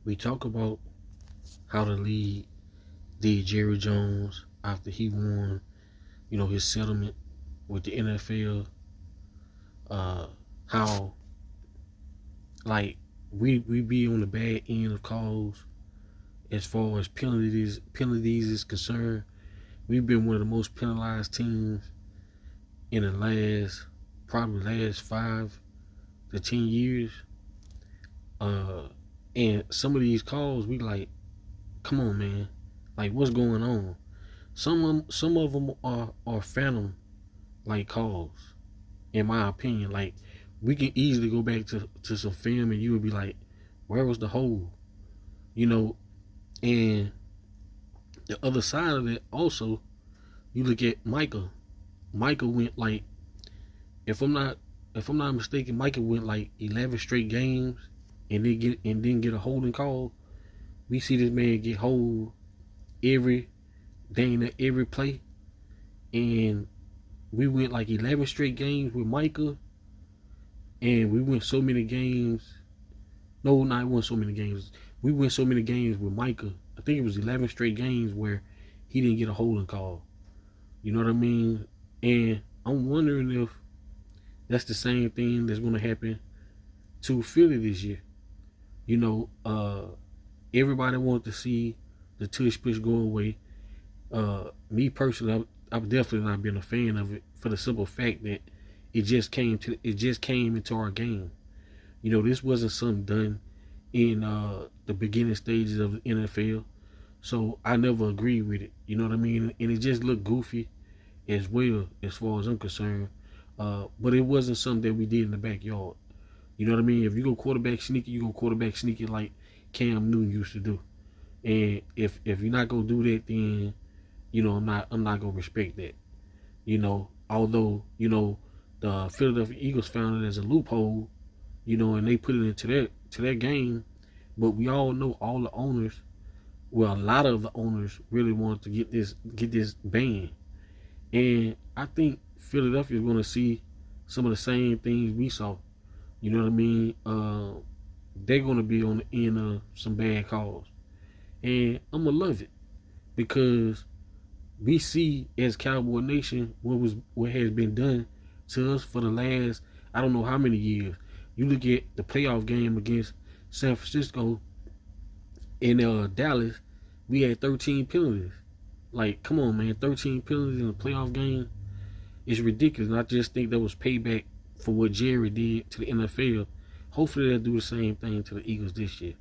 We talk about how the league did Jerry Jones after he won, his settlement with the NFL. Uh, how like we be on the bad end of calls as far as penalties is concerned. We've been one of the most penalized teams in the last 5 to 10 years. Uh, and some of these calls, we like, come on, man, like what's going on? Some of them are phantom like calls, in my opinion. Like we can easily go back to some film and you would be like, where was the hole? You know, and the other side of it also, you look at Micah. Micah went like, if I'm not mistaken, Micah went like 11 straight games and didn't get a holding call. We see this man get hold every every play, and we went like 11 straight games with Micah, and we went so many games. No, not won so many games. We went so many games with Micah. I think it was 11 straight games where he didn't get a holding call. You know what I mean? And I'm wondering if that's the same thing that's going to happen to Philly this year. You know, everybody wanted to see the tush push go away. Me personally, I've definitely not been a fan of it for the simple fact that it just came into our game. You know, this wasn't something done in the beginning stages of the NFL, so I never agreed with it. You know what I mean? And it just looked goofy as well, as far as I'm concerned. But it wasn't something that we did in the backyard. You know what I mean? If you go quarterback sneaky, you go quarterback sneaky like Cam Newton used to do. And if you're not gonna do that, then I'm not gonna respect that. Although the Philadelphia Eagles found it as a loophole, and they put it into their game. But we all know all the owners, well, a lot of the owners really wanted to get this banned, and I think Philadelphia is going to see some of the same things we saw. You know what I mean? They're going to be on the end of some bad calls, and I'm gonna love it because we see as Cowboy Nation what has been done to us for the last I don't know how many years. You look at the playoff game against San Francisco in Dallas, we had 13 penalties. Like, come on, man, 13 penalties in a playoff game is ridiculous. And I just think that was payback for what Jerry did to the NFL. Hopefully they'll do the same thing to the Eagles this year.